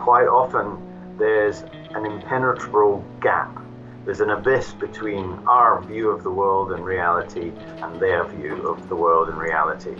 quite often there's an impenetrable gap. There's an abyss between our view of the world and reality and their view of the world and reality.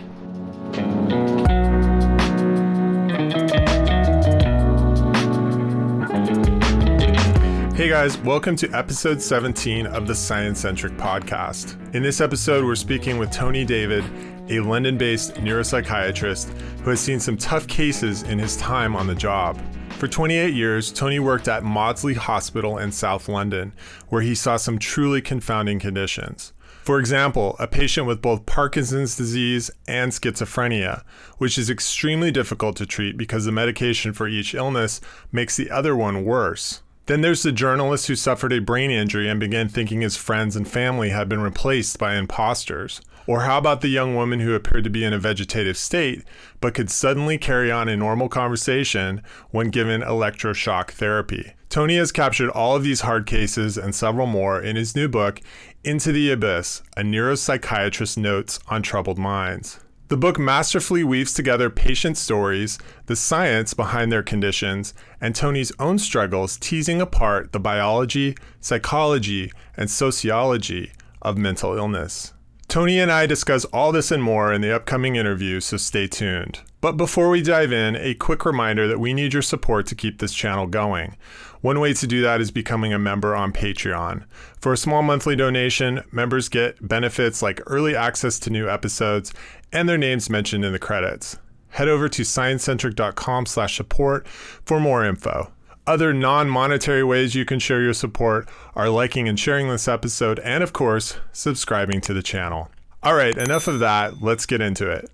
Hey guys, welcome to episode 17 of the Science-Centric podcast. In this episode, we're speaking with Tony David, a London-based neuropsychiatrist who has seen some tough cases in his time on the job. For 28 years, Tony worked at Maudsley Hospital in South London, where he saw some truly confounding conditions. For example, a patient with both Parkinson's disease and schizophrenia, which is extremely difficult to treat because the medication for each illness makes the other one worse. Then there's the journalist who suffered a brain injury and began thinking his friends and family had been replaced by imposters. Or how about the young woman who appeared to be in a vegetative state, but could suddenly carry on a normal conversation when given electroshock therapy? Tony has captured all of these hard cases and several more in his new book, Into the Abyss, a Neuropsychiatrist Notes on Troubled Minds. The book masterfully weaves together patient stories, the science behind their conditions, and Tony's own struggles, teasing apart the biology, psychology, and sociology of mental illness. Tony and I discuss all this and more in the upcoming interview, so stay tuned. But before we dive in, a quick reminder that we need your support to keep this channel going. One way to do that is becoming a member on Patreon. For a small monthly donation, members get benefits like early access to new episodes and their names mentioned in the credits. Head over to sciencecentric.com/support for more info. Other non-monetary ways you can show your support are liking and sharing this episode and, of course, subscribing to the channel. All right, enough of that. Let's get into it.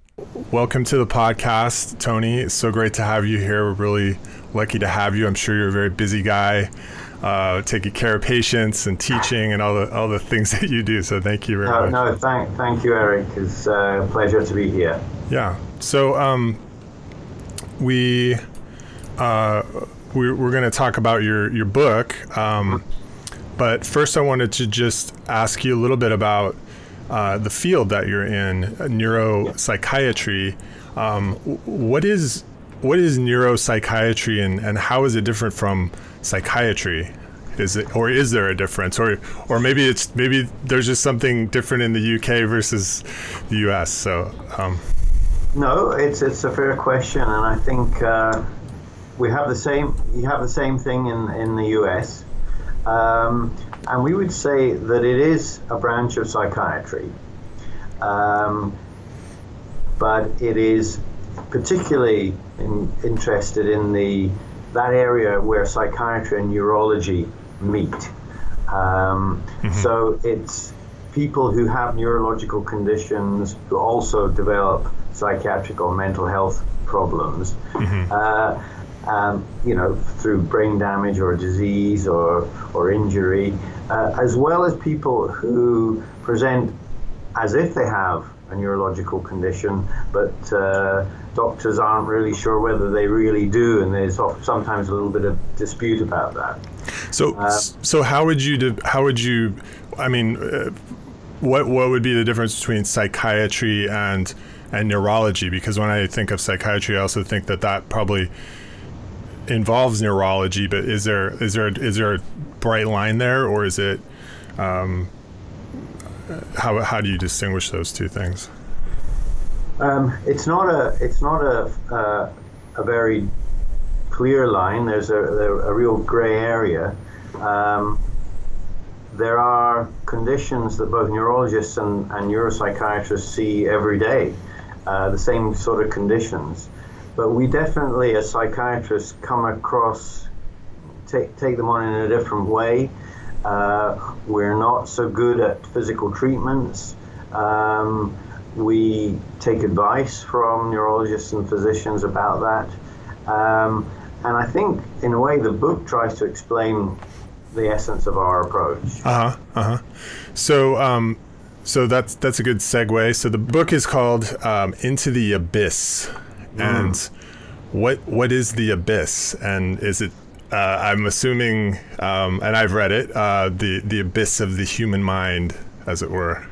Welcome to the podcast, Tony. It's so great to have you here. We're really lucky to have you. I'm sure you're a very busy guy, taking care of patients and teaching and all the things that you do. So thank you very much. No, thank you, Eric. It's a pleasure to be here. Yeah. So we're going to talk about your book, but first I wanted to just ask you a little bit about the field that you're in, neuropsychiatry. What is neuropsychiatry and how is it different from psychiatry? Is there a difference, or maybe there's just something different in the UK versus the US? So no, it's a fair question, and I think we have the same. You have the same thing in the US. And we would say that it is a branch of psychiatry, but it is particularly interested in that area where psychiatry and neurology meet. So it's people who have neurological conditions who also develop psychiatric or mental health problems. Through brain damage or disease or injury, as well as people who present as if they have a neurological condition, but doctors aren't really sure whether they really do, and there's sometimes a little bit of dispute about that. So how would you? I mean, what would be the difference between psychiatry and neurology? Because when I think of psychiatry, I also think that probably involves neurology, but is there a bright line there, or is it how do you distinguish those two things? It's not a very clear line. There's a real gray area. There are conditions that both neurologists and neuropsychiatrists see every day, the same sort of conditions. But we definitely, as psychiatrists, come across, take them on in a different way. We're not so good at physical treatments. We take advice from neurologists and physicians about that. And I think, in a way, the book tries to explain the essence of our approach. So that's a good segue. So the book is called Into the Abyss. And what is the abyss? And is it, I'm assuming, and I've read it, the abyss of the human mind, as it were?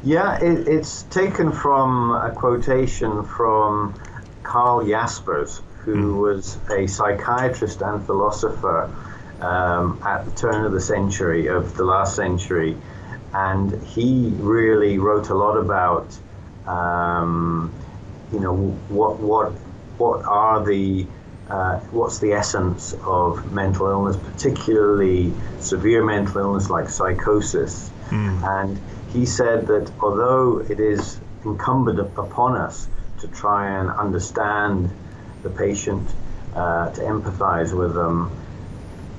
Yeah, it's taken from a quotation from Karl Jaspers, who was a psychiatrist and philosopher at the turn of the last century, and he really wrote a lot about what's the essence of mental illness, particularly severe mental illness like psychosis. And he said that although it is incumbent upon us to try and understand the patient, to empathize with them,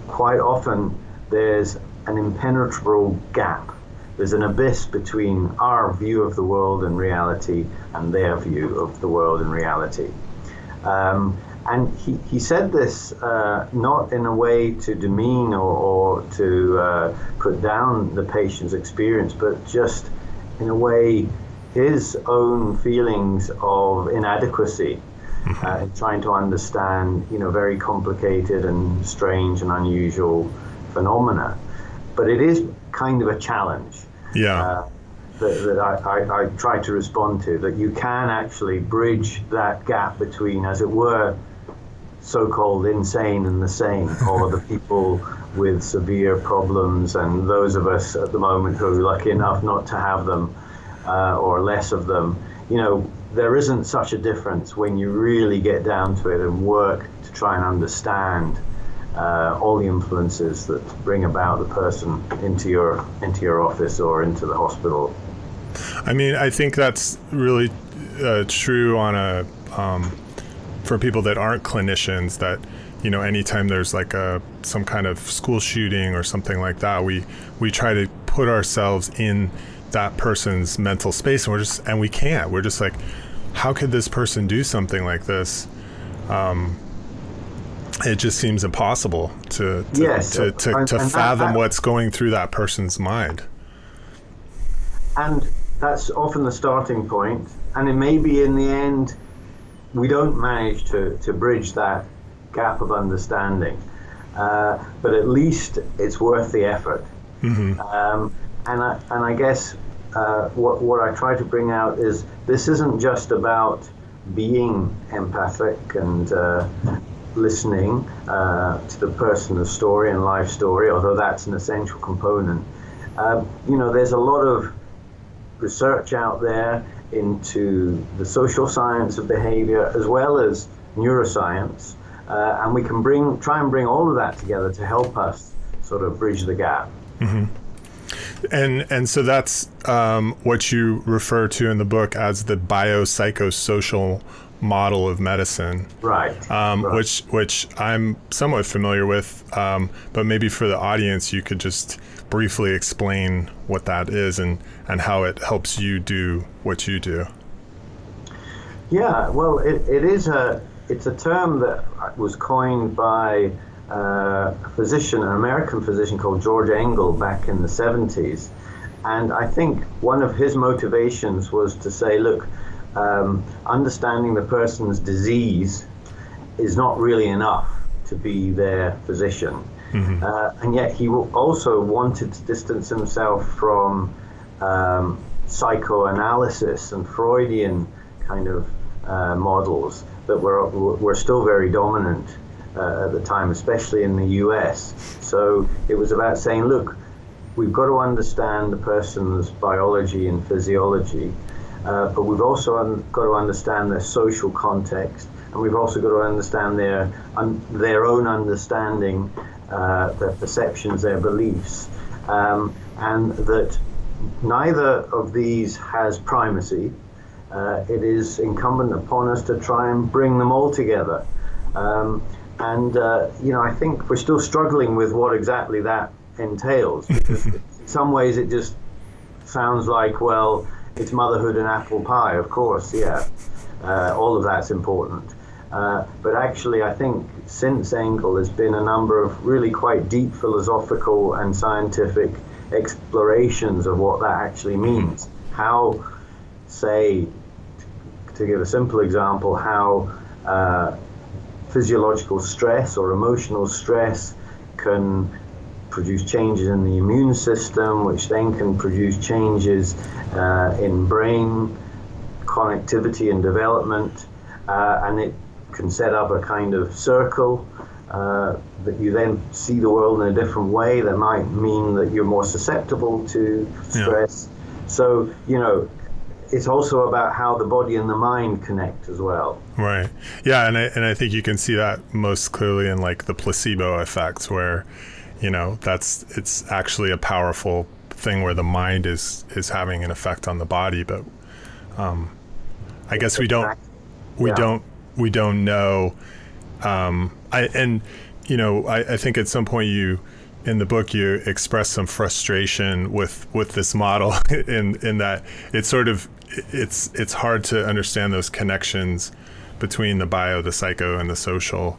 quite often there's an impenetrable gap. There's an abyss between our view of the world and reality and their view of the world and reality. And he said this not in a way to demean or to put down the patient's experience, but just in a way his own feelings of inadequacy in trying to understand, very complicated and strange and unusual phenomena. But it is kind of a challenge. Yeah. That I try to respond to, that you can actually bridge that gap between, as it were, so-called insane and the sane, or the people with severe problems and those of us at the moment who are lucky enough not to have them, or less of them. There isn't such a difference when you really get down to it and work to try and understand all the influences that bring about the person into your office or into the hospital. I mean, I think that's really true on for people that aren't clinicians, that, anytime there's like some kind of school shooting or something like that, we try to put ourselves in that person's mental space, and we can't. We're just like, how could this person do something like this? It just seems impossible to fathom what's going through that person's mind. And that's often the starting point. And it may be in the end, we don't manage to bridge that gap of understanding. But at least it's worth the effort. And I guess what I try to bring out is this isn't just about being empathic and listening to the person's story and life story, although that's an essential component. There's a lot of research out there into the social science of behavior as well as neuroscience, and we can try and bring all of that together to help us sort of bridge the gap. And so that's what you refer to in the book as the biopsychosocial model of medicine, right? Which I'm somewhat familiar with, but maybe for the audience you could just briefly explain what that is and how it helps you do what you do. Yeah, well, it's a term that was coined by a physician, an American physician called George Engel back in the 70s. And I think one of his motivations was to say, look, understanding the person's disease is not really enough to be their physician. And yet he also wanted to distance himself from psychoanalysis and Freudian kind of models that were still very dominant at the time, especially in the US. So it was about saying, look, we've got to understand the person's biology and physiology, but we've also got to understand their social context, and we've also got to understand their own understanding, their perceptions, their beliefs, and that neither of these has primacy. It is incumbent upon us to try and bring them all together. I think we're still struggling with what exactly that entails, because in some ways it just sounds like, well, it's motherhood and apple pie, of course, yeah. All of that's important. But actually, I think since Engel, there's been a number of really quite deep philosophical and scientific explorations of what that actually means. How, say, to give a simple example, how physiological stress or emotional stress can produce changes in the immune system, which then can produce changes in brain connectivity and development, and it can set up a kind of circle that you then see the world in a different way. That might mean that you're more susceptible to stress. Yeah. So, it's also about how the body and the mind connect as well. Right. Yeah, and I think you can see that most clearly in like the placebo effects, where it's actually a powerful thing where the mind is having an effect on the body, but I guess we don't know. I think at some point in the book you express some frustration with this model in that it's hard to understand those connections between the bio, the psycho, and the social.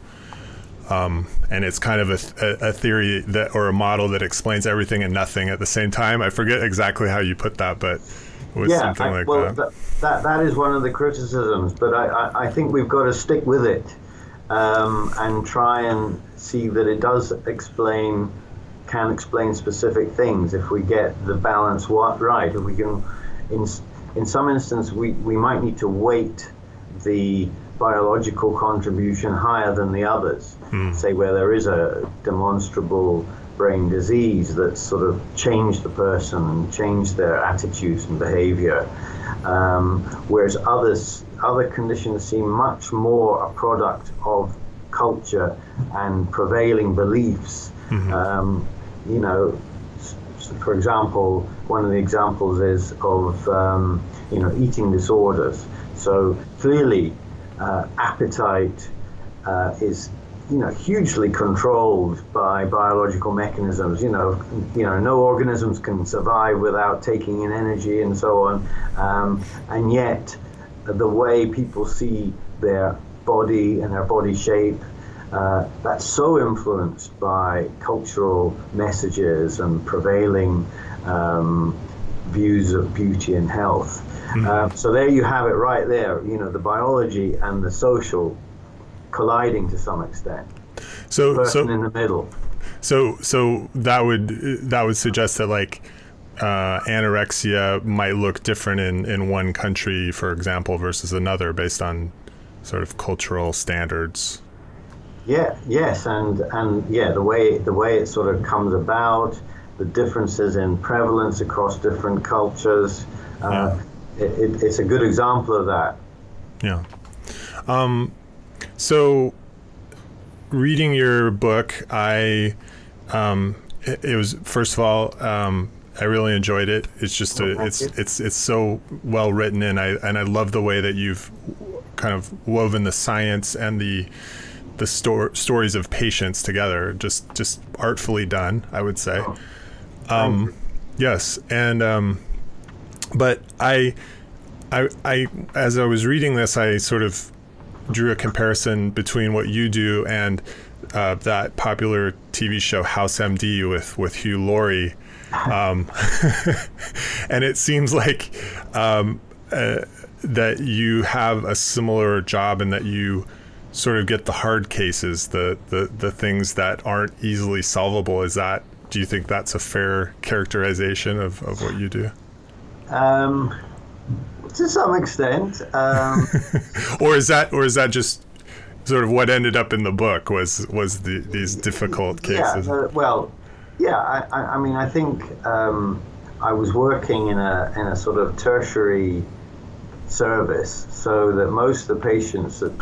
And it's kind of a theory or a model that explains everything and nothing at the same time. I forget exactly how you put that, but it was something like that. That is one of the criticisms, but I think we've got to stick with it and try and see that it can explain specific things if we get the balance right. If we can, in some instance, we might need to weight the biological contribution higher than the others. Say where there is a demonstrable brain disease that sort of changed the person and changed their attitudes and behavior, whereas other conditions seem much more a product of culture and prevailing beliefs. For example, one of the examples is of eating disorders. So clearly appetite is hugely controlled by biological mechanisms. No organisms can survive without taking in energy and so on. And yet, the way people see their body and their body shape, that's so influenced by cultural messages and prevailing views of beauty and health. So there you have it right there, the biology and the social colliding to some extent. So in the middle. So that would suggest that like anorexia might look different in one country, for example, versus another based on sort of cultural standards. The way it sort of comes about, the differences in prevalence across different cultures. It's a good example of that. Yeah. So reading your book, it was, first of all, I really enjoyed it. It's just it's so well written, and I love the way that you've kind of woven the science and the stories of patients together. Just artfully done, I would say. Yes, and but I as I was reading this, I sort of drew a comparison between what you do and that popular TV show House MD with Hugh Laurie, and it seems like that you have a similar job in that you sort of get the hard cases, the things that aren't easily solvable. Do you think that's a fair characterization of what you do? To some extent. Or is that just sort of what ended up in the book was these difficult cases? I mean, I think I was working in a sort of tertiary service, so that most of the patients that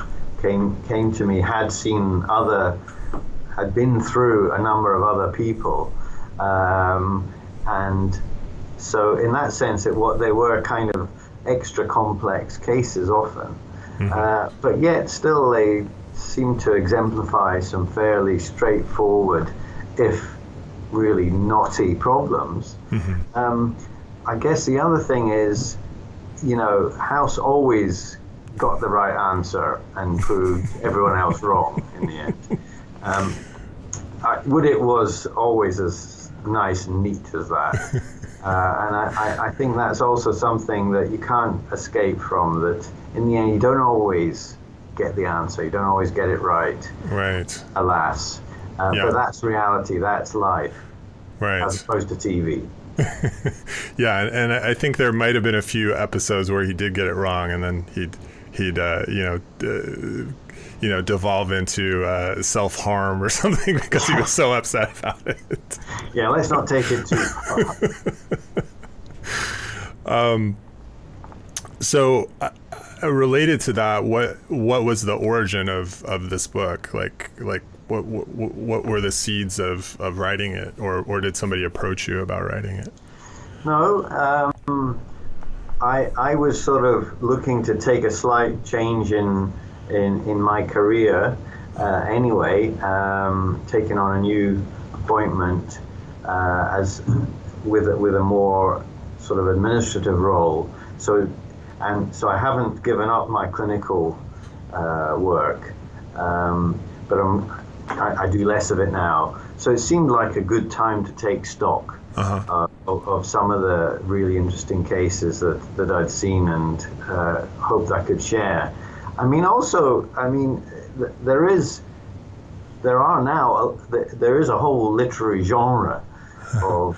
came to me had been through a number of other people, and so in that sense, they were kind of extra complex cases often, but yet still they seem to exemplify some fairly straightforward, if really knotty problems. I guess the other thing is, House always got the right answer and proved everyone else wrong in the end. It was always as nice and neat as that. And I think that's also something that you can't escape from, that in the end you don't always get the answer, you don't always get it right. Right. Alas. But that's reality, that's life. Right. As opposed to TV. Yeah, and I think there might have been a few episodes where he did get it wrong, and then he'd devolve into self-harm or something because he was so upset about it. Yeah, let's not take it too far. So related to that, what was the origin of this book? Like what were the seeds of writing it, or did somebody approach you about writing it? No, I was sort of looking to take a slight change in my career anyway, taking on a new appointment as with a more sort of administrative role. So I haven't given up my clinical work, but I do less of it now. So it seemed like a good time to take stock of some of the really interesting cases that I'd seen and hoped I could share. There is a whole literary genre of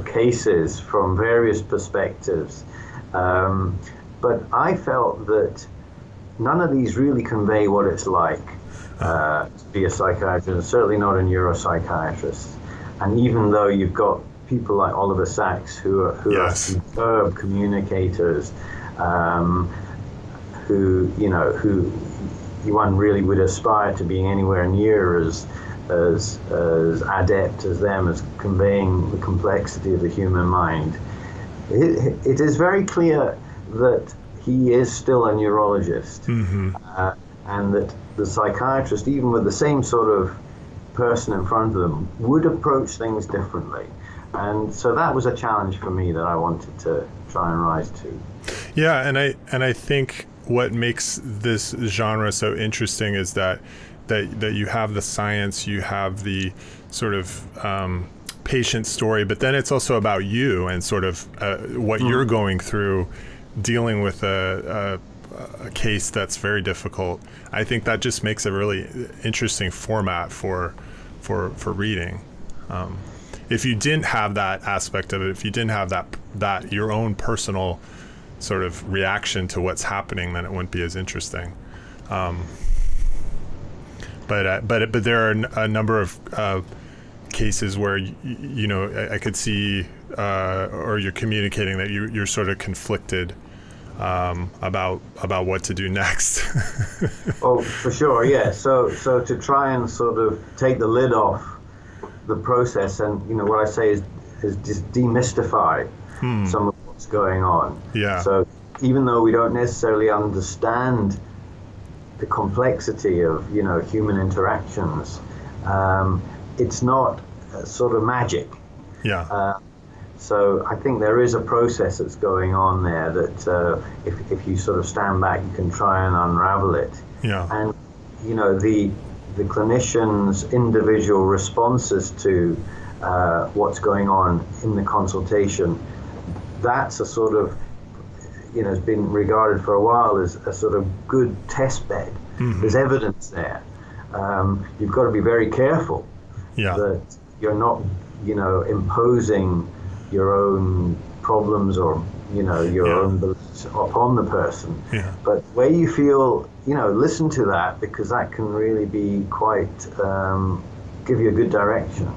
cases from various perspectives. But I felt that none of these really convey what it's like to be a psychiatrist, and certainly not a neuropsychiatrist. And even though you've got people like Oliver Sacks who are superb communicators, who one really would aspire to being anywhere near as adept as them as conveying the complexity of the human mind. It is very clear that he is still a neurologist, and that the psychiatrist, even with the same sort of person in front of them, would approach things differently. And so that was a challenge for me that I wanted to try and rise to. Yeah, and I think what makes this genre so interesting is that you have the science, you have the sort of patient story, but then it's also about you and sort of what you're going through, dealing with a case that's very difficult. I think that just makes a really interesting format for reading. If you didn't have that aspect of it, if you didn't have that your own personal sort of reaction to what's happening, then it wouldn't be as interesting. But there are a number of cases where I could see, or you're communicating that you're sort of conflicted about what to do next. Oh, for sure, yeah. So to try and sort of take the lid off the process, and what I say is just demystify some of what's going on. Yeah. So even though we don't necessarily understand the complexity of human interactions, it's not sort of magic. Yeah. So I think there is a process that's going on there that if you sort of stand back, you can try and unravel it. Yeah. And the clinician's individual responses to what's going on in the consultation, that's a sort of has been regarded for a while as a sort of good test bed. There's evidence there. You've got to be very careful that you're not imposing your own problems or your own beliefs upon the person. Yeah. But where you feel listen to that, because that can really be quite give you a good direction.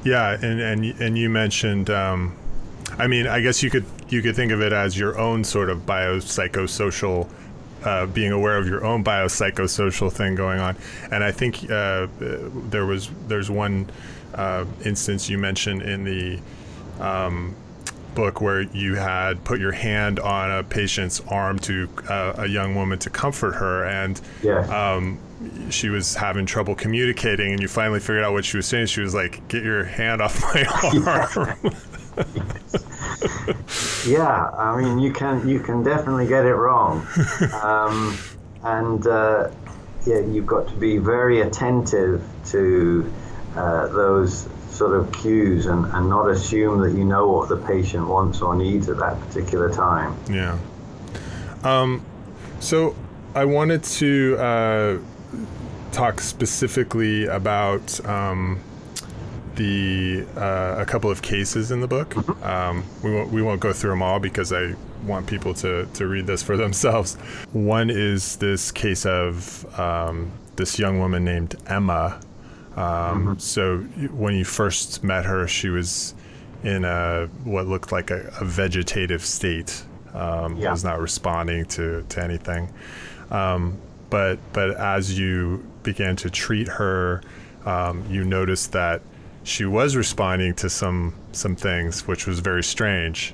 Yeah, and you mentioned I guess you could think of it as your own sort of biopsychosocial, being aware of your own biopsychosocial thing going on. And I think there's one instance you mentioned in the book where you had put your hand on a patient's arm to a young woman to comfort her, and she was having trouble communicating, and you finally figured out what she was saying. She was like, "Get your hand off my arm." Yeah, I mean, you can definitely get it wrong, and you've got to be very attentive to those sort of cues and not assume that you know what the patient wants or needs at that particular time. Yeah. So I wanted to talk specifically about a couple of cases in the book. We won't go through them all because I want people to read this for themselves. One is this case of this young woman named Emma. So when you first met her, she was in what looked like a vegetative state. Was not responding to anything. But as you began to treat her, you noticed that she was responding to some things, which was very strange.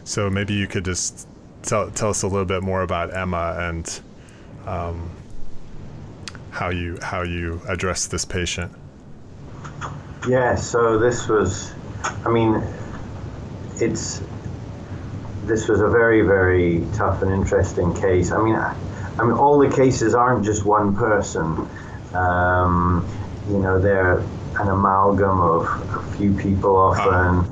So maybe you could just tell us a little bit more about Emma and how you addressed this patient. Yeah, so this was a very, very tough and interesting case. I mean, all the cases aren't just one person. They're an amalgam of a few people often.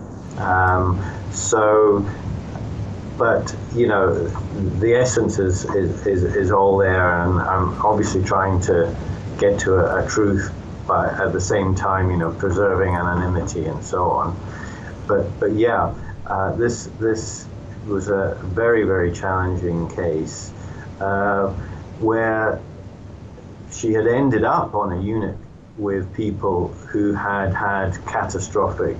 But the essence is all there, and I'm obviously trying to get to a truth, but at the same time, preserving anonymity and so on. But this was a very, very challenging case where she had ended up on a unit with people who had catastrophic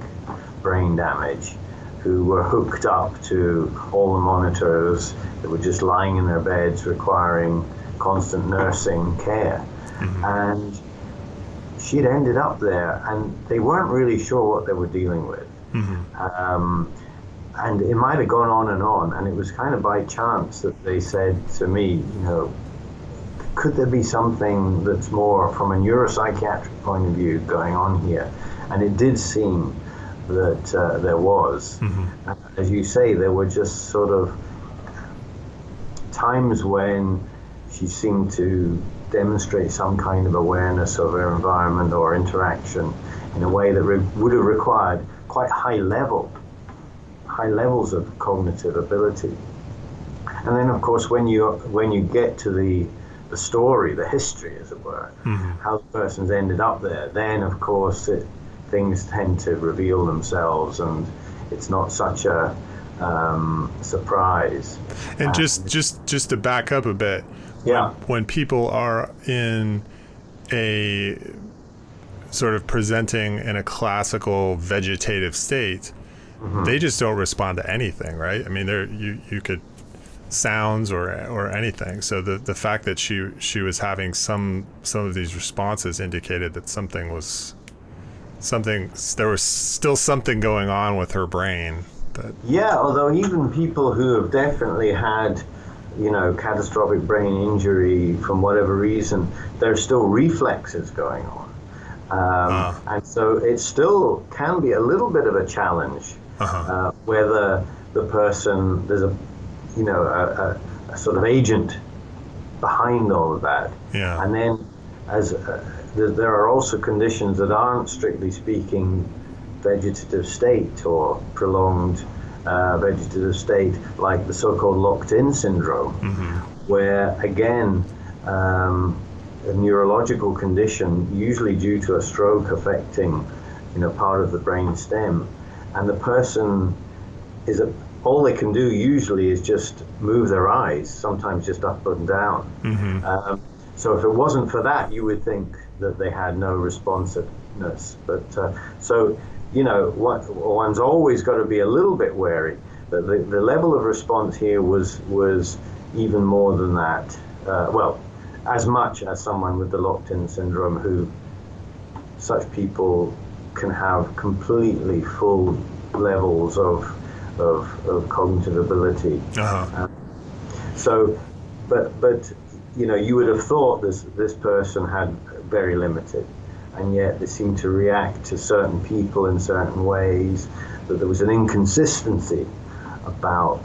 brain damage, who were hooked up to all the monitors, that were just lying in their beds requiring constant nursing care. And she'd ended up there, and they weren't really sure what they were dealing with. And it might have gone on, and it was kind of by chance that they said to me, could there be something that's more from a neuropsychiatric point of view going on here? And it did seem that there was. As you say, there were just sort of times when she seemed to demonstrate some kind of awareness of her environment or interaction in a way that would have required quite high levels of cognitive ability. And then, of course, when you get to the story, the history, as it were, how the person's ended up there, then, of course, things tend to reveal themselves, and it's not such a surprise. And just to back up a bit, when people are in a sort of presenting in a classical vegetative state, they just don't respond to anything, right? I mean, you could sounds or anything. So the fact that she was having some of these responses indicated that there was still something going on with her brain. Although even people who have definitely had catastrophic brain injury from whatever reason, there's still reflexes going on. And so it still can be a little bit of a challenge whether the person, there's a sort of agent behind all of that. And then there are also conditions that aren't, strictly speaking, vegetative state or prolonged vegetative state, like the so-called locked-in syndrome, where, again, a neurological condition, usually due to a stroke affecting part of the brain stem, and the person all they can do usually is just move their eyes, sometimes just up and down. So if it wasn't for that, you would think that they had no responsiveness. But one's always got to be a little bit wary. But the level of response here was even more than that. As much as someone with the locked-in syndrome, who such people can have completely full levels of cognitive ability. But you would have thought this person had very limited, and yet they seem to react to certain people in certain ways, that there was an inconsistency about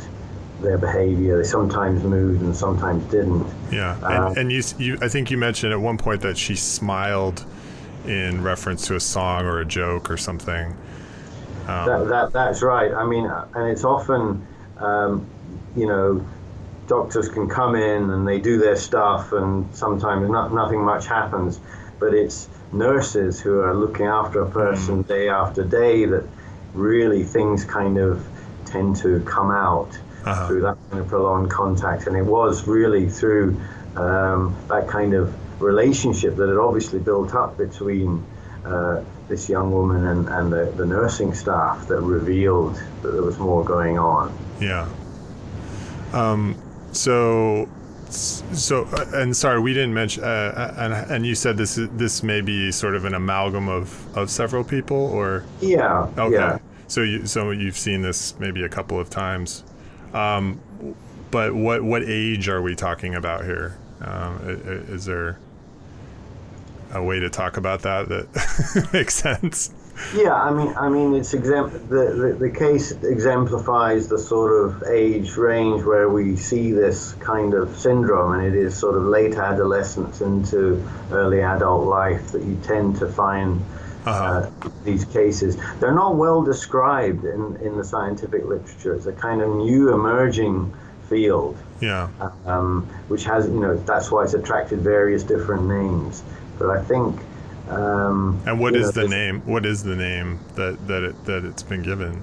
their behavior. They sometimes moved and sometimes didn't. And you I think you mentioned at one point that she smiled in reference to a song or a joke or something. That's right. I mean, and it's often, doctors can come in and they do their stuff, and sometimes nothing much happens. But it's nurses who are looking after a person day after day that really things kind of tend to come out. through that kind of prolonged contact. And it was really through that kind of relationship that had obviously built up between this young woman and the nursing staff that revealed that there was more going on. Yeah. So, and sorry, we didn't mention, and you said this may be sort of an amalgam of several people, or? Yeah. Okay. Yeah. So you've seen this maybe a couple of times, but what age are we talking about here? Is there a way to talk about that makes sense? Yeah, I mean, it's the case exemplifies the sort of age range where we see this kind of syndrome, and it is sort of late adolescence into early adult life that you tend to find these cases. They're not well described in the scientific literature. It's a kind of new emerging field. Yeah. Which has, that's why it's attracted various different names. But I think. And what is the name? What is the name that it's been given,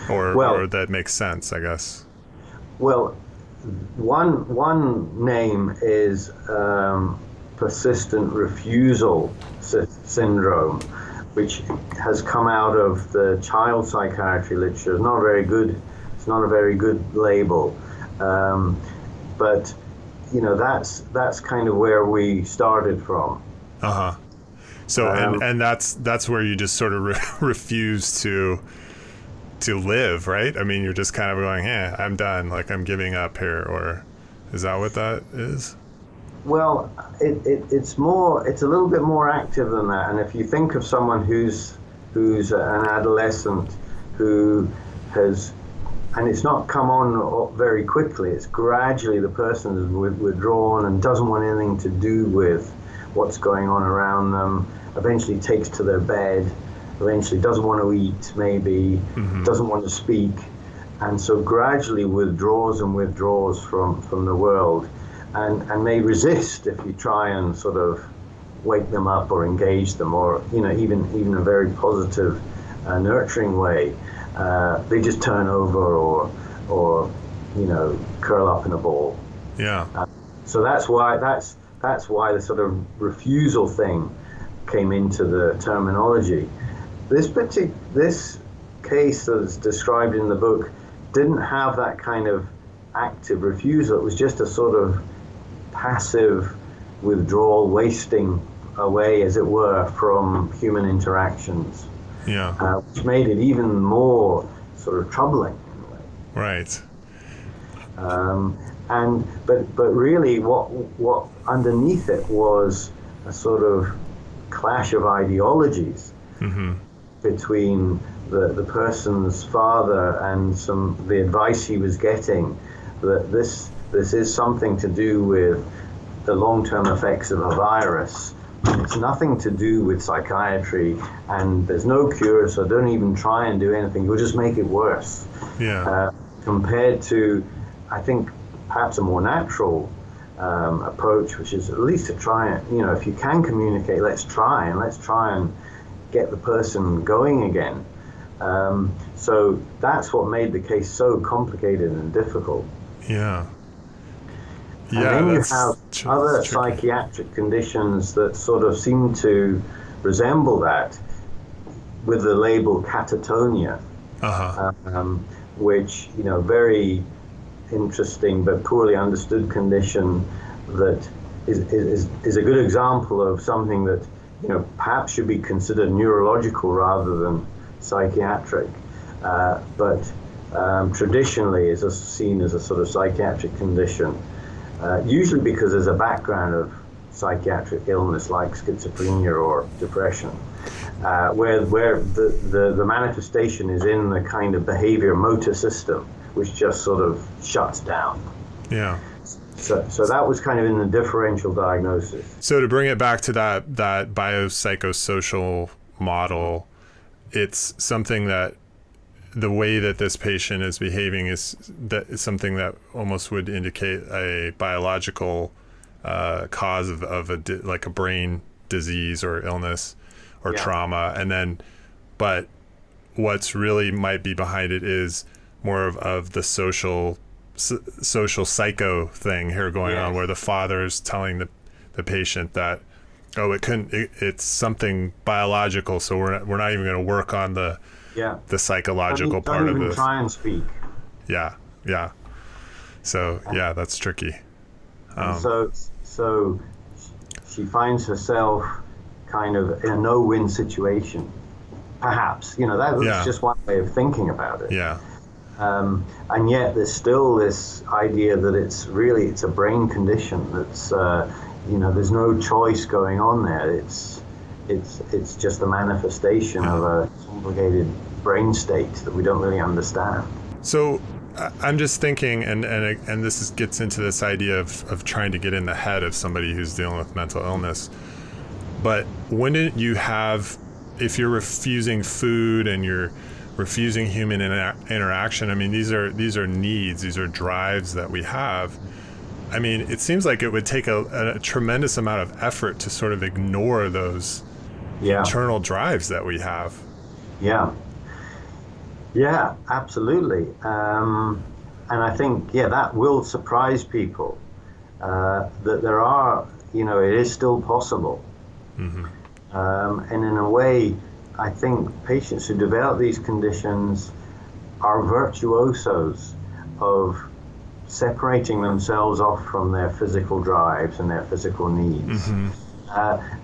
or that makes sense, I guess? Well, one name is persistent refusal syndrome, which has come out of the child psychiatry literature. It's not very good. It's not a very good label, but that's kind of where we started from. So and that's where you just sort of refuse to live, right? I mean, you're just kind of going, I'm done, like I'm giving up here, or is that what that is? Well, it's a little bit more active than that. And if you think of someone who's an adolescent who has, and it's not come on very quickly, it's gradually the person is withdrawn and doesn't want anything to do with what's going on around them, eventually takes to their bed, eventually doesn't want to eat, maybe, doesn't want to speak, and so gradually withdraws from the world, and may resist if you try and sort of wake them up or engage them, or even a very positive, nurturing way. They just turn over or curl up in a ball. Yeah. So that's why the sort of refusal thing came into the terminology. This case that's described in the book didn't have that kind of active refusal. It was just a sort of passive withdrawal, wasting away, as it were, from human interactions. Yeah. Which made it even more sort of troubling in a way. Right. But really, what underneath it was a sort of clash of ideologies between the person's father and the advice he was getting, that this is something to do with the long-term effects of a virus. It's nothing to do with psychiatry, and there's no cure, so don't even try and do anything. You'll just make it worse. Yeah. Compared to, I think, perhaps a more natural approach, which is at least to try and, if you can communicate, let's try and get the person going again. So that's what made the case so complicated and difficult. Yeah. And then you have other psychiatric conditions that sort of seem to resemble that, with the label catatonia, which, very interesting but poorly understood condition that is a good example of something that, perhaps should be considered neurological rather than psychiatric, but traditionally is seen as a sort of psychiatric condition. Usually because there's a background of psychiatric illness like schizophrenia or depression, where the manifestation is in the kind of behavior motor system, which just sort of shuts down. Yeah. So that was kind of in the differential diagnosis. So to bring it back to that biopsychosocial model, it's something that the way that this patient is behaving is something that almost would indicate a biological cause of like a brain disease or illness or trauma. And then, but what's really might be behind it is more of the social psycho thing here going on, where the father's telling the patient that, it's something biological, so we're not even going to work on the psychological part of this. Don't even try and speak. Yeah. So that's tricky. So she finds herself kind of in a no-win situation. Perhaps, that's just one way of thinking about it. Yeah. And yet there's still this idea that it's a brain condition that's, there's no choice going on there. It's just a manifestation of a complicated brain state that we don't really understand. So I'm just thinking, and this gets into this idea of trying to get in the head of somebody who's dealing with mental illness. But wouldn't you have, if you're refusing food and you're refusing human interaction, I mean, these are needs, these are drives that we have. I mean, it seems like it would take a tremendous amount of effort to sort of ignore those internal drives that we have. Yeah, absolutely. And I think, that will surprise people, that there are, it is still possible. Mm-hmm. And in a way, I think patients who develop these conditions are virtuosos of separating themselves off from their physical drives and their physical needs. Mm-hmm.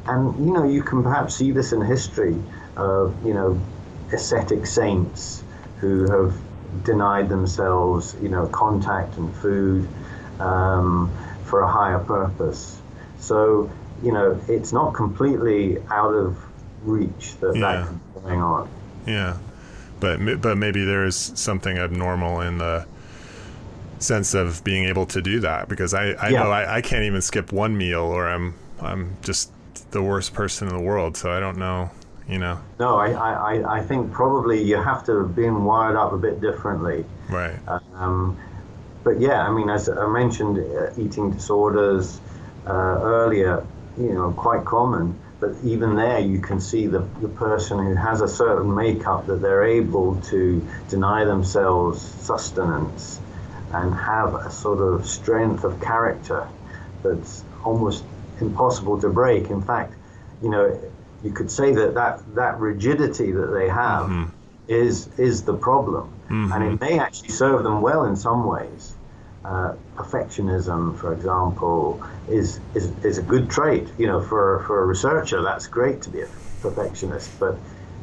And, you can perhaps see this in history of, ascetic saints who have denied themselves, contact and food for a higher purpose. So, it's not completely out of reach that can be going on. Yeah, but maybe there is something abnormal in the sense of being able to do that, because I know I can't even skip one meal, or I'm just the worst person in the world. So I don't know. No, I think probably you have to have been wired up a bit differently. Right. But as I mentioned, eating disorders earlier, quite common. But even there, you can see the person who has a certain makeup that they're able to deny themselves sustenance and have a sort of strength of character that's almost impossible to break. In fact, you could say that rigidity that they have mm-hmm. is the problem. Mm-hmm. And it may actually serve them well in some ways. Perfectionism, for example, is a good trait. For a researcher, that's great to be a perfectionist. But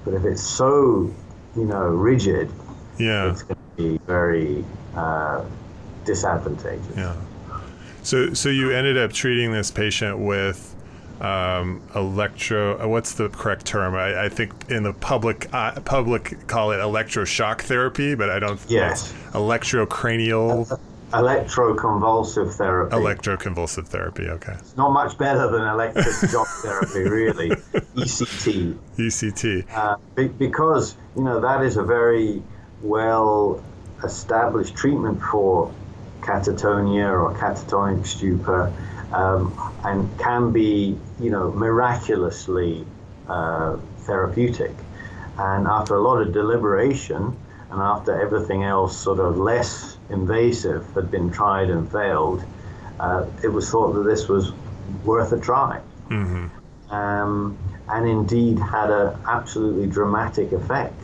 if it's so, rigid, it's going to be very disadvantageous. Yeah. So you ended up treating this patient with what's the correct term? I think in the public call it electroshock therapy, but I don't. Yes. Electrocranial. Electroconvulsive therapy. Electroconvulsive therapy. Okay. It's not much better than electric shock therapy, really. ECT. ECT. Because that is a very well established treatment for catatonia or catatonic stupor. And can be, miraculously therapeutic. And after a lot of deliberation, and after everything else sort of less invasive had been tried and failed, it was thought that this was worth a try. Mm-hmm. And indeed had an absolutely dramatic effect,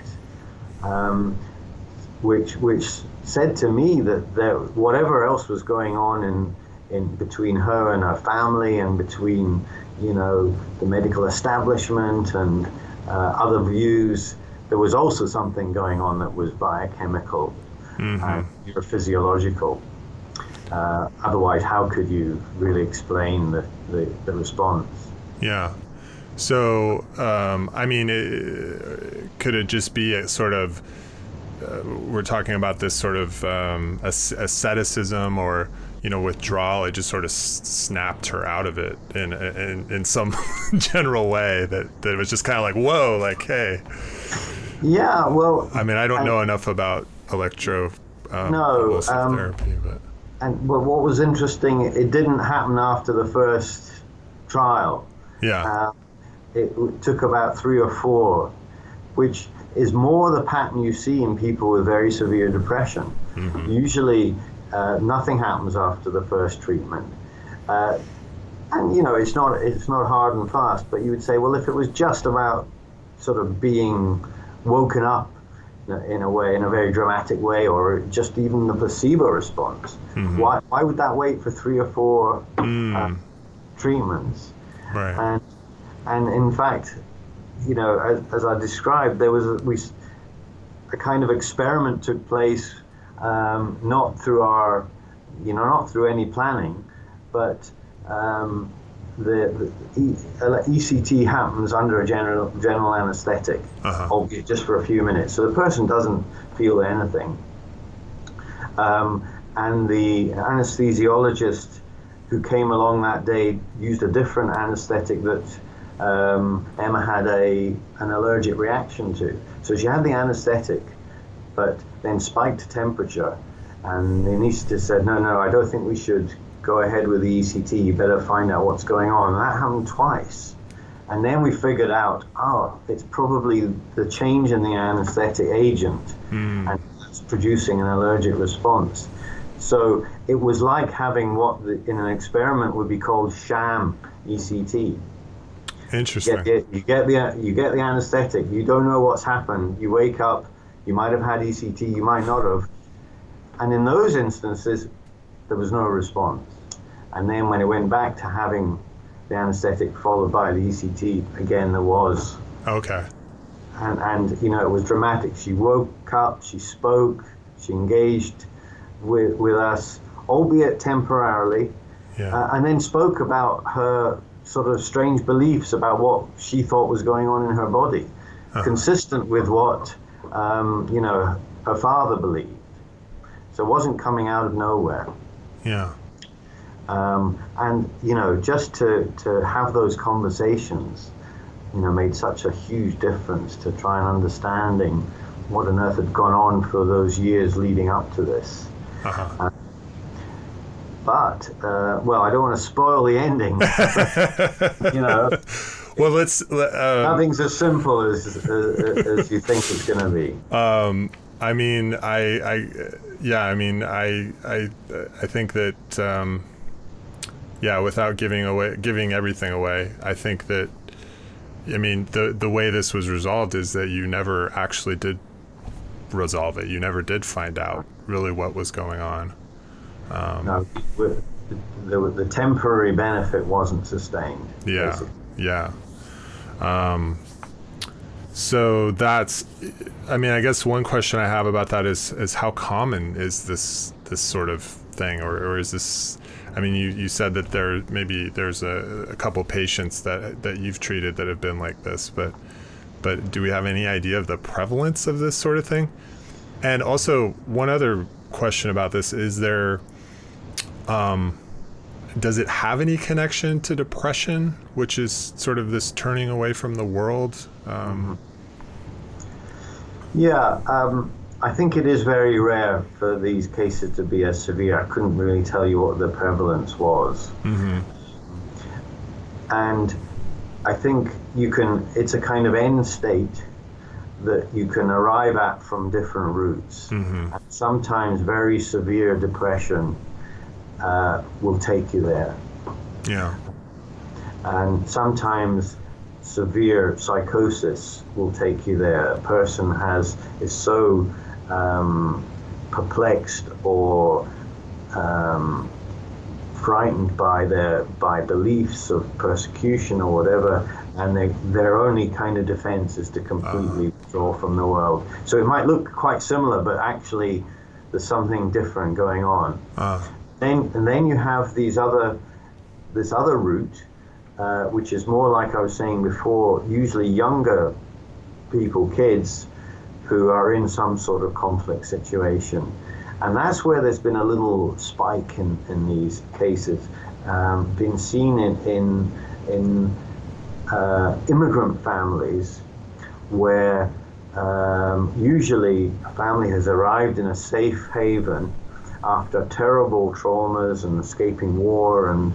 which said to me that whatever else was going on in between her and her family, and between the medical establishment and other views, there was also something going on that was biochemical, mm-hmm. neurophysiological. Otherwise, how could you really explain the response? Yeah. So, could it just be a sort of, we're talking about this sort of asceticism or withdrawal? It just sort of snapped her out of it in some general way that it was just kind of like, whoa, like, hey. Yeah, well. I don't know enough about electroconvulsive therapy, but. But what was interesting, it didn't happen after the first trial. Yeah. It took about 3 or 4 which is more the pattern you see in people with very severe depression. Mm-hmm. Usually nothing happens after the first treatment. And it's not hard and fast, but you would say, well, if it was just about sort of being woken up in a way, in a very dramatic way, or just even the placebo response, mm-hmm. why would that wait for 3 or 4 treatments? Right. And in fact, as I described, there was a kind of experiment took place, not through not through any planning, but the ECT happens under a general anesthetic, albeit just for a few minutes, so the person doesn't feel anything. And the anesthesiologist who came along that day used a different anesthetic that Emma had an allergic reaction to. So she had the anesthetic, but then spiked temperature, and the anesthetist said, no, I don't think we should go ahead with the ECT, you better find out what's going on. And that happened twice. And then we figured out, it's probably the change in the anesthetic agent, and it's producing an allergic response. So it was like having what in an experiment would be called sham ECT. Interesting. You get the anesthetic, you don't know what's happened, you wake up, you might have had ECT, you might not have. And in those instances, there was no response. And then when it went back to having the anesthetic followed by the ECT, again there was. Okay. And it was dramatic. She woke up, she spoke, she engaged with us, albeit temporarily, and then spoke about her sort of strange beliefs about what she thought was going on in her body, consistent with what her father believed. So it wasn't coming out of nowhere. Yeah. And just to have those conversations, made such a huge difference to try and understanding what on earth had gone on for those years leading up to this. But I don't want to spoil the ending. Well, let's. Nothing's as simple as you think it's going to be. I mean, I think that, without giving everything away, I think that, the way this was resolved is that you never actually did resolve it. You never did find out really what was going on. No, the temporary benefit wasn't sustained. Yeah, basically. Yeah. So that's, I guess one question I have about that is how common is this sort of thing, or is this, you said that there's a couple patients that you've treated that have been like this, but do we have any idea of the prevalence of this sort of thing? And also, one other question about this, is there, does it have any connection to depression, which is sort of this turning away from the world? I think it is very rare for these cases to be as severe. I couldn't really tell you what the prevalence was. Mm-hmm. And I think it's a kind of end state that you can arrive at from different routes. Mm-hmm. And sometimes very severe depression will take you there. Yeah. And sometimes severe psychosis will take you there. A person is so perplexed or frightened by beliefs of persecution or whatever, and their only kind of defense is to completely withdraw from the world. So it might look quite similar, but actually there's something different going on. Then you have this other route, which is more like I was saying before, usually younger people, kids, who are in some sort of conflict situation. And that's where there's been a little spike in these cases, been seen in immigrant families where usually a family has arrived in a safe haven after terrible traumas and escaping war and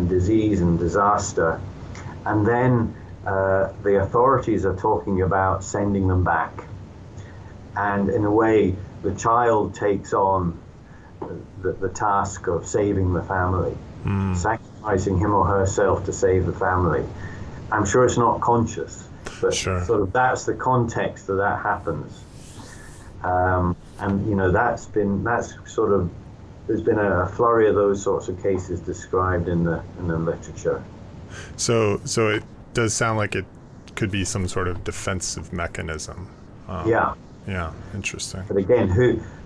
disease and disaster. And then the authorities are talking about sending them back. And in a way, the child takes on the task of saving the family, sacrificing him or herself to save the family. I'm sure it's not conscious, but sure. sort of that's the context that happens. And that's there's been a flurry of those sorts of cases described in the literature. So it does sound like it could be some sort of defensive mechanism. Yeah, interesting. But again,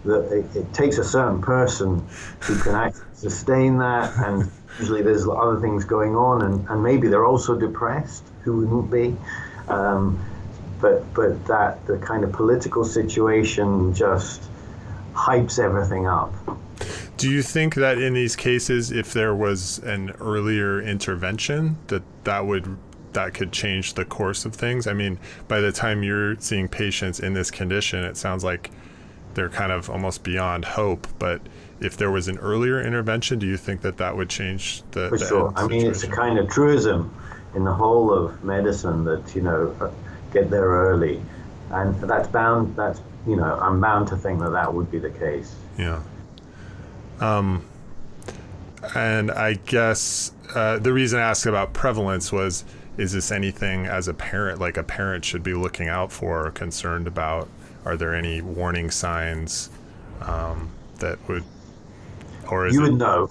it takes a certain person who can actually sustain that, and usually there's other things going on, and maybe they're also depressed. Who wouldn't be? But that the kind of political situation just hypes everything up. Do you think that in these cases, if there was an earlier intervention, that could change the course of things? I mean, by the time you're seeing patients in this condition, it sounds like they're kind of almost beyond hope. But if there was an earlier intervention, do you think that would change the For sure. I mean, it's a kind of truism in the whole of medicine that, get there early. And I'm bound to think that would be the case. Yeah. And I guess the reason I asked about prevalence was, is this anything as a parent, like a parent should be looking out for or concerned about? Are there any warning signs that would, or is you would know?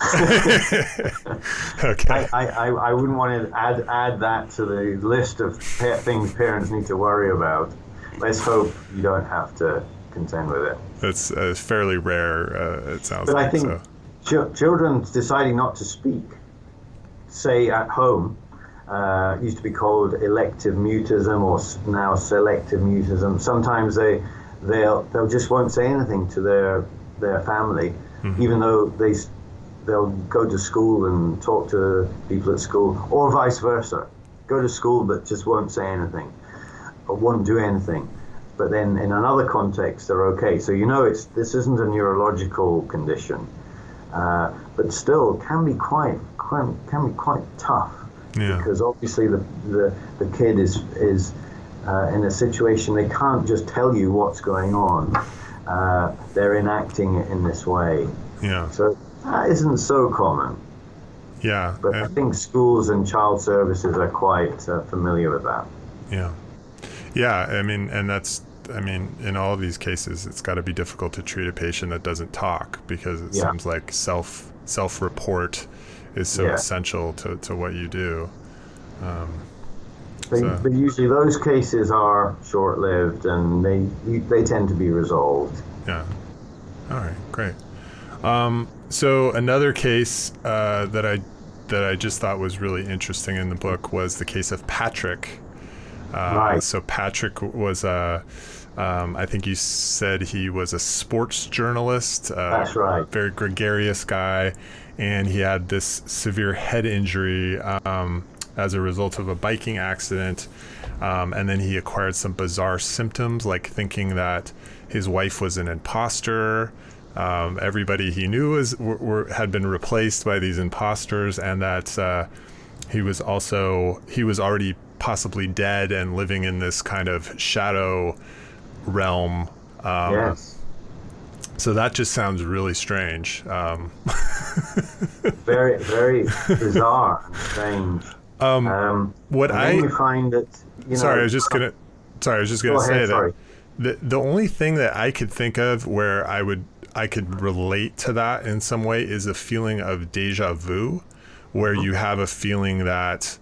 Okay. I wouldn't want to add that to the list of things parents need to worry about. Let's hope you don't have to contend with it. It's fairly rare, it sounds but like. But I think children deciding not to speak, say at home, used to be called elective mutism or now selective mutism. Sometimes they'll just won't say anything to their family, even though they'll go to school and talk to people at school, or vice versa. Go to school but just won't say anything or won't do anything. But then in another context they're okay. So this isn't a neurological condition, but still can be quite tough. Yeah. Because obviously the kid is in a situation they can't just tell you what's going on. They're enacting it in this way. Yeah. So that isn't so common. Yeah. But I think schools and child services are quite familiar with that. Yeah. Yeah. I mean, in all of these cases, it's got to be difficult to treat a patient that doesn't talk, because it seems like self-report is so essential to what you do. But usually those cases are short-lived and they tend to be resolved. Yeah. All right, great. So another case that I just thought was really interesting in the book was the case of Patrick. Right. So Patrick was I think you said he was a sports journalist. That's right. Very gregarious guy, and he had this severe head injury as a result of a biking accident, and then he acquired some bizarre symptoms, like thinking that his wife was an imposter. Everybody he knew had been replaced by these imposters, and that he was already possibly dead and living in this kind of shadow realm. Yes. So that just sounds really strange. Very, very bizarre and strange. You find that, Sorry, I was just gonna say sorry. that the only thing that I could think of where I could relate to that in some way is a feeling of deja vu, where you have a feeling that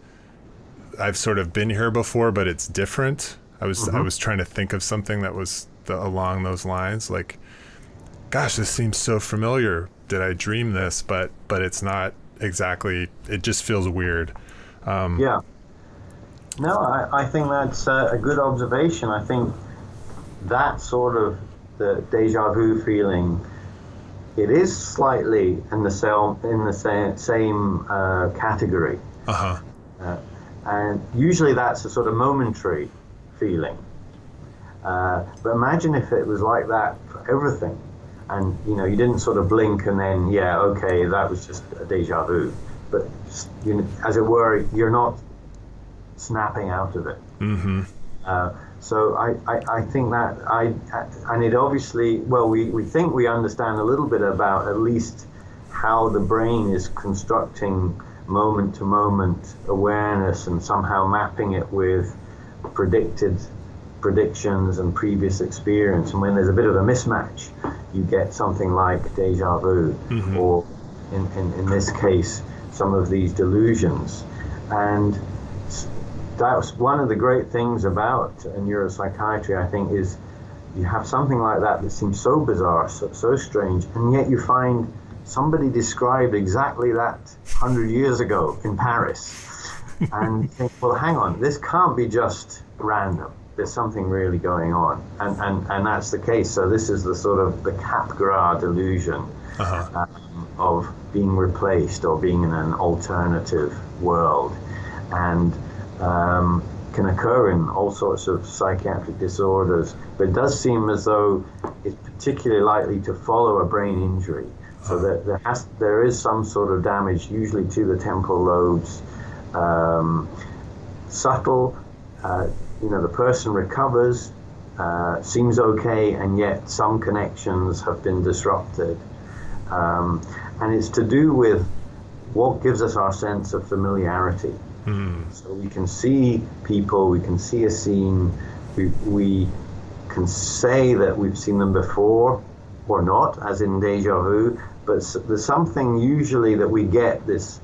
I've sort of been here before, but it's different. I was trying to think of something that was along those lines, like, gosh, this seems so familiar. Did I dream this? But it's not exactly. It just feels weird. Yeah. No, I think that's a good observation. I think that sort of the deja vu feeling, it is slightly in the same category. And usually that's a sort of momentary feeling. But imagine if it was like that for everything. And, you didn't sort of blink and then, that was just a deja vu. But, as it were, you're not snapping out of it. Mm-hmm. So I think that and it obviously, well, we think we understand a little bit about at least how the brain is constructing moment to moment awareness and somehow mapping it with predictions and previous experience. And when there's a bit of a mismatch, you get something like deja vu, mm-hmm. or in this case, some of these delusions. And that's one of the great things about neuropsychiatry, I think, is you have something like that seems so bizarre, so strange, and yet you find somebody described exactly that 100 years ago in Paris. And you think, well, hang on, this can't be just random. There's something really going on. And that's the case. So this is the sort of the Capgras delusion of being replaced or being in an alternative world. And can occur in all sorts of psychiatric disorders, but it does seem as though it's particularly likely to follow a brain injury. So that there is some sort of damage, usually to the temporal lobes, subtle. The person recovers, seems okay, and yet some connections have been disrupted, and it's to do with what gives us our sense of familiarity. So we can see people, we can see a scene, we can say that we've seen them before or not, as in deja vu, but there's something usually that we get, this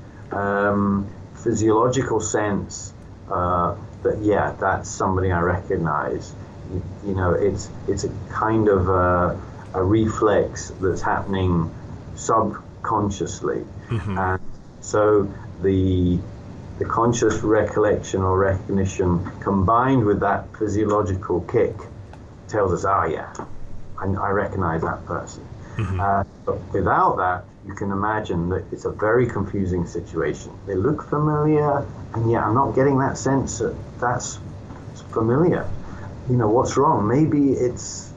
physiological sense that, yeah, that's somebody I recognize. It's a kind of a reflex that's happening subconsciously. Mm-hmm. And so the conscious recollection or recognition combined with that physiological kick tells us, yeah, I recognize that person. Mm-hmm. But without that, you can imagine that it's a very confusing situation. They look familiar, and yet I'm not getting that sense that that's familiar. What's wrong? Maybe it's,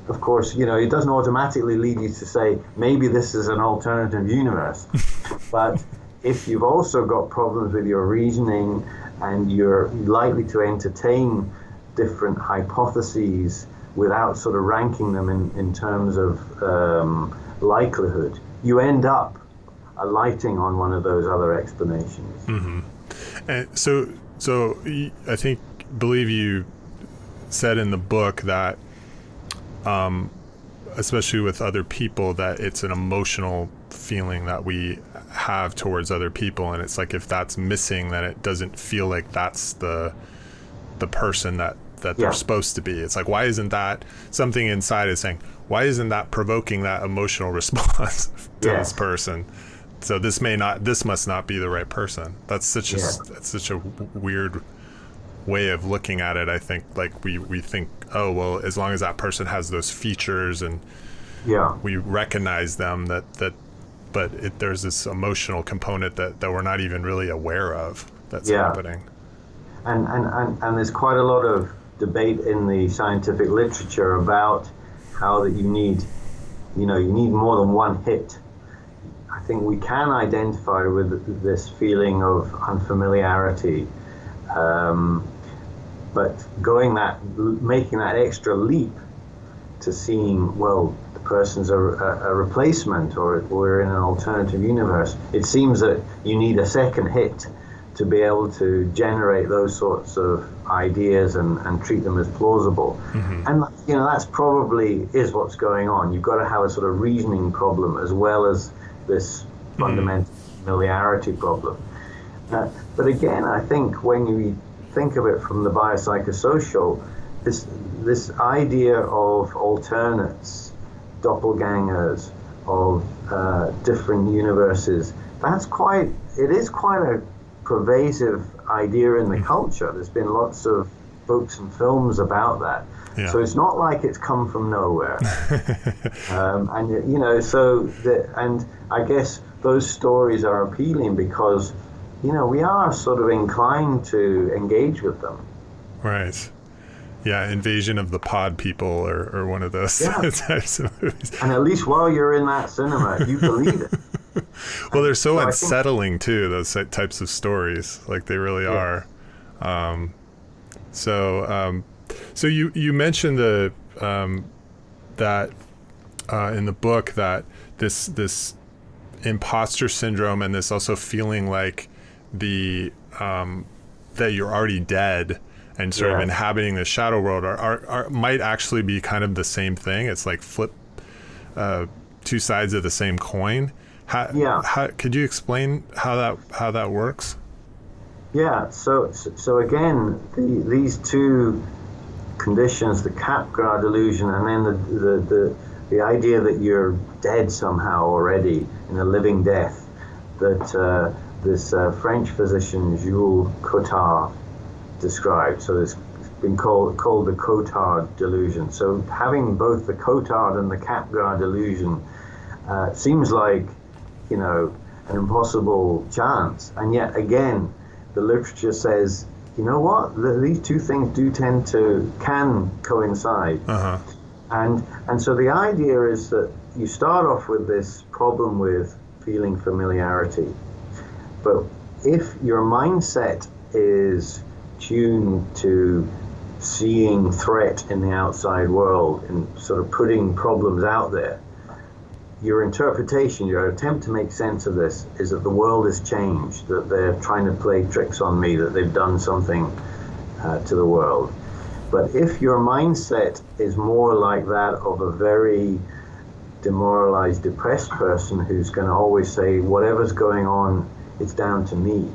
of course, it doesn't automatically lead you to say, maybe this is an alternative universe. But if you've also got problems with your reasoning and you're likely to entertain different hypotheses without sort of ranking them in terms of likelihood, you end up alighting on one of those other explanations. Mm-hmm. And so I believe you said in the book that, especially with other people, that it's an emotional feeling that we have towards other people, and it's like if that's missing, then it doesn't feel like that's the person that they're supposed to be. It's like, why isn't that something inside is saying, why isn't that provoking that emotional response to this person? So this must not be the right person. That's such a weird way of looking at it. I think like we think, oh, well, as long as that person has those features and we recognize them, but there's this emotional component that we're not even really aware of that's happening. And there's quite a lot of debate in the scientific literature about how that you need more than one hit. I think we can identify with this feeling of unfamiliarity, but making that extra leap to seeing, well, the person's a replacement, or we're in an alternative universe. It seems that you need a second hit to be able to generate those sorts of ideas and treat them as plausible. Mm-hmm. And that's probably is what's going on. You've got to have a sort of reasoning problem as well as this fundamental familiarity problem. But again, I think when you think of it from the biopsychosocial, this idea of alternates, doppelgangers, of different universes, it is quite a pervasive idea in the culture. There's been lots of books and films about that. Yeah. So it's not like it's come from nowhere. And I guess those stories are appealing because, we are sort of inclined to engage with them. Right. Yeah, Invasion of the Pod People or one of those types of movies. And at least while you're in that cinema, you believe it. Well, they're so unsettling too, those types of stories. Like they really are. So you mentioned that in the book that this imposter syndrome and this also feeling like that you're already dead and sort of inhabiting the shadow world are might actually be kind of the same thing. It's like flip two sides of the same coin. How could you explain how that works? Yeah. So again, these two conditions, the Capgras delusion, and then the idea that you're dead somehow already in a living death, that this French physician Jules Cotard described. So it's been called the Cotard delusion. So having both the Cotard and the Capgras delusion seems like, an impossible chance. And yet again, the literature says, you know what, these two things can coincide. Uh-huh. And so the idea is that you start off with this problem with feeling familiarity. But if your mindset is tuned to seeing threat in the outside world and sort of putting problems out there, your interpretation, your attempt to make sense of this is that the world has changed, that they're trying to play tricks on me, that they've done something to the world. But if your mindset is more like that of a very demoralized, depressed person who's going to always say, whatever's going on, it's down to me,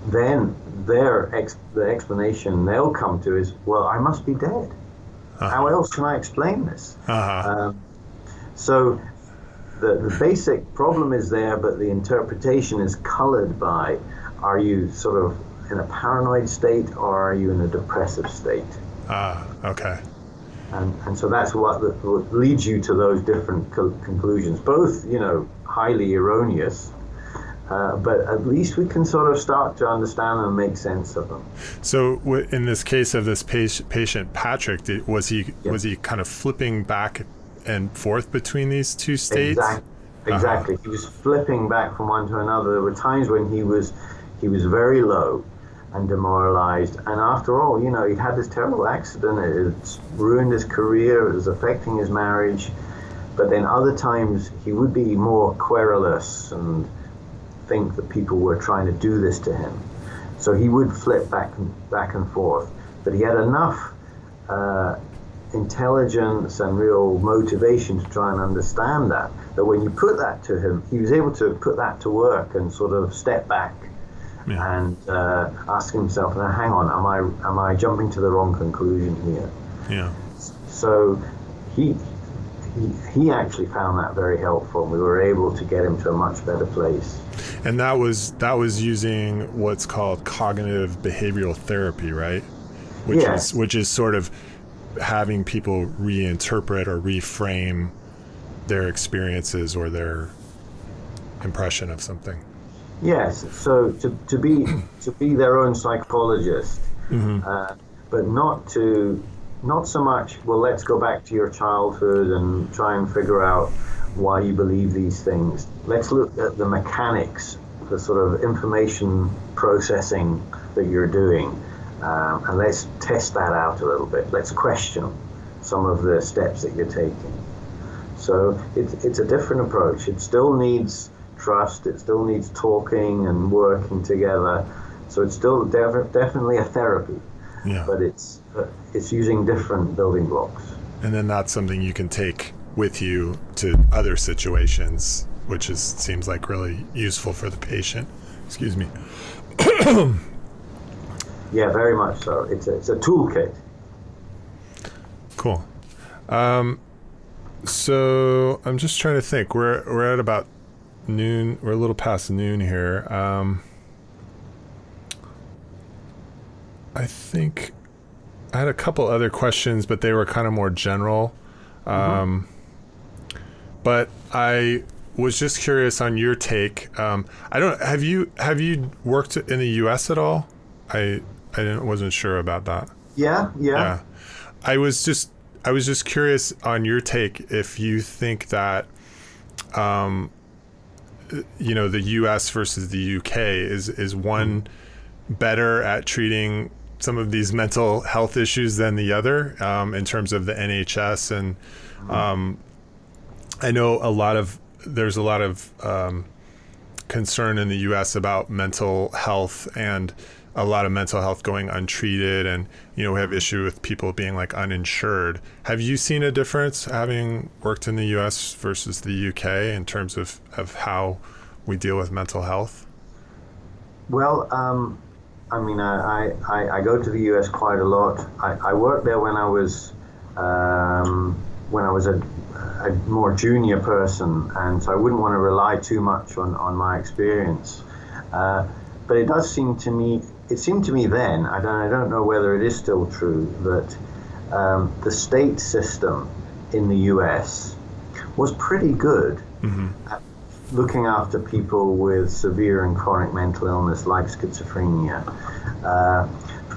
then the explanation they'll come to is, well, I must be dead. Uh-huh. How else can I explain this? Uh-huh. So the basic problem is there, but the interpretation is colored by, are you sort of in a paranoid state or are you in a depressive state? Okay. And so that's what leads you to those different conclusions, both, highly erroneous, but at least we can sort of start to understand and make sense of them. So in this case of this patient, Patrick, was he kind of flipping back and forth between these two states? Exactly. He was flipping back from one to another. There were times when he was very low and demoralized, and after all, he'd had this terrible accident. It ruined his career. It was affecting his marriage. But then other times he would be more querulous and think that people were trying to do this to him. So he would flip back and forth. But he had enough intelligence and real motivation to try and understand that when you put that to him, he was able to put that to work and sort of step back and ask himself, now hang on, am I jumping to the wrong conclusion here? Yeah. So he actually found that very helpful. We were able to get him to a much better place. And that was using what's called cognitive behavioral therapy, right? Which is sort of having people reinterpret or reframe their experiences or their impression of something. Yes, so to be their own psychologist, but not so much, well, let's go back to your childhood and try and figure out why you believe these things. Let's look at the mechanics, the sort of information processing that you're doing, and let's test that out a little bit. Let's question some of the steps that you're taking. So it's a different approach. It still needs trust, it still needs talking and working together. So it's still definitely a therapy, but it's using different building blocks. And then that's something you can take with you to other situations, which seems like really useful for the patient. Excuse me. Yeah, very much so. It's a toolkit. Cool. So I'm just trying to think. We're at about noon. We're a little past noon here. I think I had a couple other questions, but they were kind of more general. But I was just curious on your take. Have you worked in the U.S. at all? I wasn't sure about that. Yeah. I was just curious on your take if you think that the U.S. versus the U.K. is one better at treating some of these mental health issues than the other, in terms of the NHS. And I know there's a lot of concern in the US about mental health, and a lot of mental health going untreated, and we have issue with people being like uninsured. Have you seen a difference having worked in the US versus the UK in terms of how we deal with mental health? Well, I go to the US quite a lot. I worked there when I was a more junior person, and so I wouldn't want to rely too much on my experience. But it does seem to me, then, I don't know whether it is still true, that the state system in the US was pretty good at looking after people with severe and chronic mental illness like schizophrenia.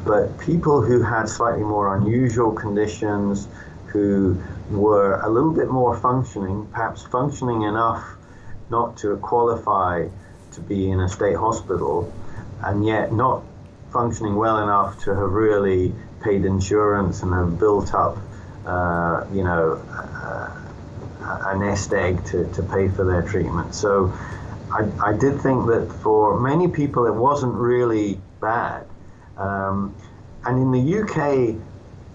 But people who had slightly more unusual conditions, who were a little bit more functioning, perhaps functioning enough not to qualify to be in a state hospital, and yet not functioning well enough to have really paid insurance and have built up, a nest egg to pay for their treatment. So I did think that for many people it wasn't really bad. And in the UK,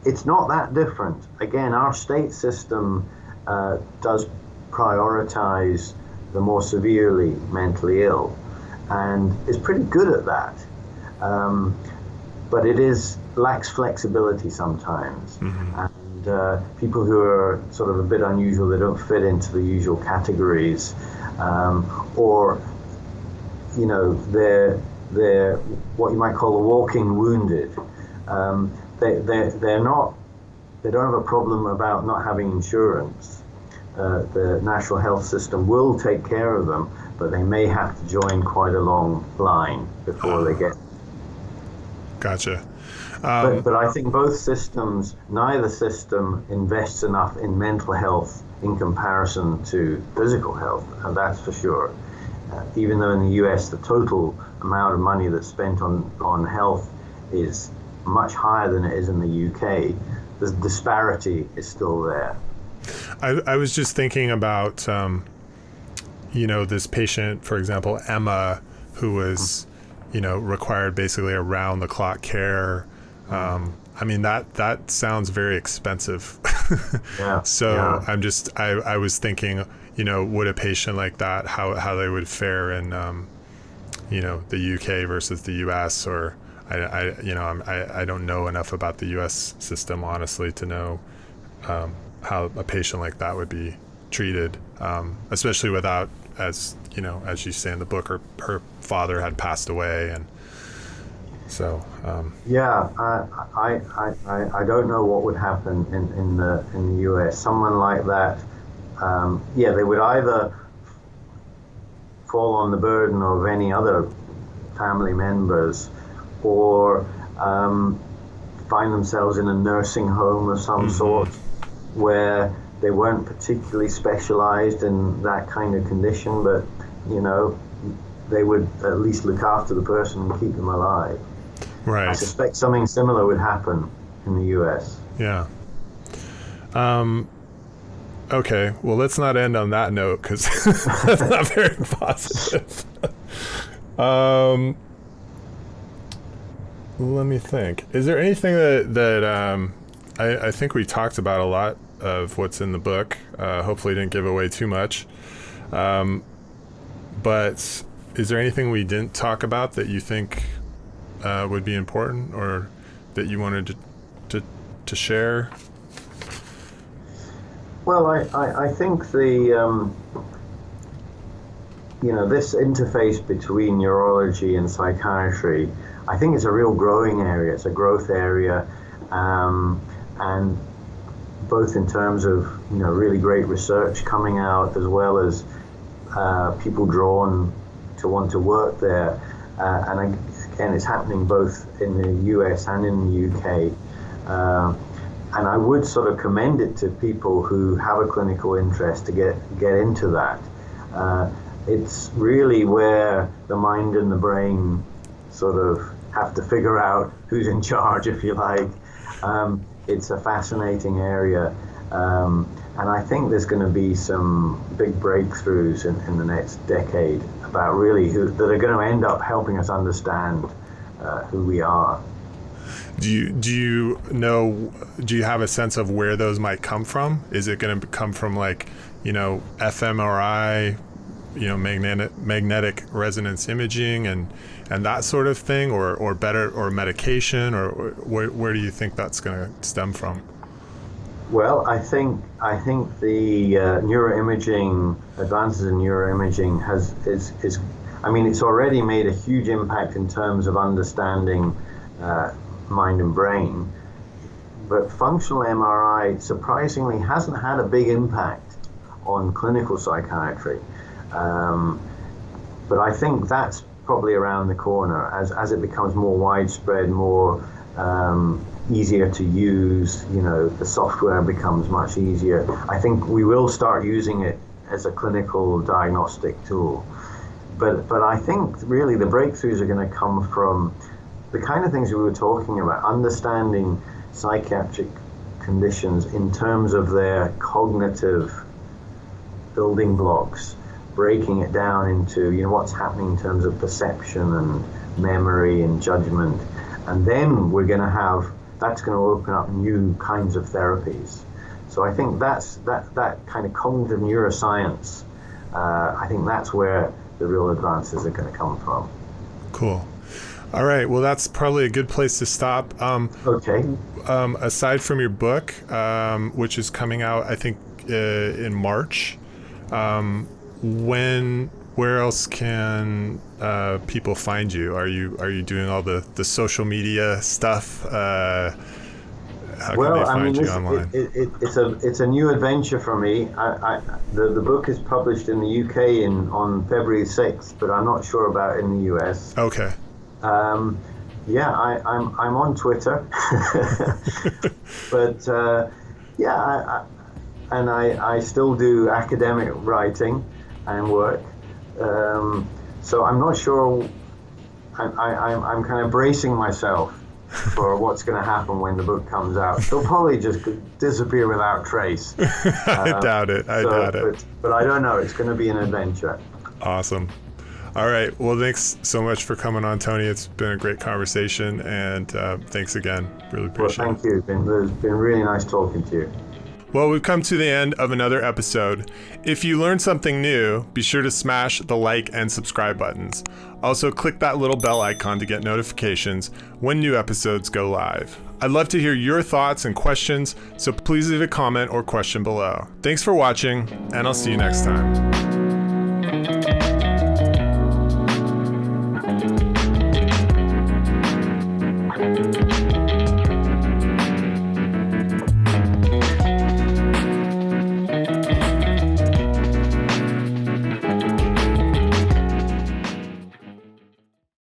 it's not that different. Again, our state system does prioritize the more severely mentally ill, and is pretty good at that. But it lacks flexibility sometimes. And people who are sort of a bit unusual, they don't fit into the usual categories, or they're what you might call a walking wounded. They don't have a problem about not having insurance. The national health system will take care of them, but they may have to join quite a long line before they get. Gotcha. But I think neither system invests enough in mental health in comparison to physical health, and that's for sure. Even though in the US the total amount of money that's spent on health is much higher than it is in the UK, the disparity is still there. I was just thinking about, this patient, for example, Emma, who was, required basically around the clock care. That sounds very expensive. Yeah. So yeah. I was thinking, would a patient like that, how they would fare in, the UK versus the US, or I don't know enough about the US system, honestly, to know how a patient like that would be treated, especially without, as you say in the book, her father had passed away, and so. I don't know what would happen in the US. Someone like that, they would either fall on the burden of any other family members, or find themselves in a nursing home of some sort, where they weren't particularly specialized in that kind of condition, but they would at least look after the person and keep them alive. Right. I suspect something similar would happen in the US. Yeah. Okay, well, let's not end on that note, because that's not very positive. Let me think. Is there anything that I think we talked about a lot of what's in the book. Hopefully didn't give away too much. But is there anything we didn't talk about that you think would be important, or that you wanted to share? Well, I think the this interface between neurology and psychiatry, I think it's a real growing area. It's a growth area, and both in terms of really great research coming out, as well as people drawn to want to work there. And again, it's happening both in the US and in the UK. And I would sort of commend it to people who have a clinical interest to get into that. It's really where the mind and the brain sort of have to figure out who's in charge, if you like. It's a fascinating area. And I think there's going to be some big breakthroughs in the next decade about really that are going to end up helping us understand who we are. Do you have a sense of where those might come from? Is it going to come from fMRI, magnetic resonance imaging and that sort of thing, or medication, or where do you think that's going to stem from? Well, I think the neuroimaging advances in neuroimaging it's already made a huge impact in terms of understanding mind and brain, but functional MRI surprisingly hasn't had a big impact on clinical psychiatry. But I think that's probably around the corner as it becomes more widespread, more easier to use. The software becomes much easier. I think we will start using it as a clinical diagnostic tool. But I think really the breakthroughs are going to come from the kind of things we were talking about, understanding psychiatric conditions in terms of their cognitive building blocks, breaking it down into what's happening in terms of perception and memory and judgment, and then that's going to open up new kinds of therapies. So I think that kind of cognitive neuroscience, I think that's where the real advances are going to come from. Cool. All right. Well, that's probably a good place to stop. Okay. Aside from your book, which is coming out, I think, in March, where else can people find you? Are you doing all the social media stuff? How can they find you online? It's a new adventure for me. The book is published in the UK on February 6th, but I'm not sure about in the US. Okay. I'm on Twitter, but I still do academic writing and work. So I'm not sure. I'm kind of bracing myself for what's going to happen when the book comes out. It'll probably just disappear without trace. I doubt it. But I don't know. It's going to be an adventure. Awesome. All right. Well, thanks so much for coming on, Tony. It's been a great conversation, and thanks again. Really appreciate it. Well, thank you. It's been really nice talking to you. Well, we've come to the end of another episode. If you learned something new, be sure to smash the like and subscribe buttons. Also, click that little bell icon to get notifications when new episodes go live. I'd love to hear your thoughts and questions, so please leave a comment or question below. Thanks for watching, and I'll see you next time.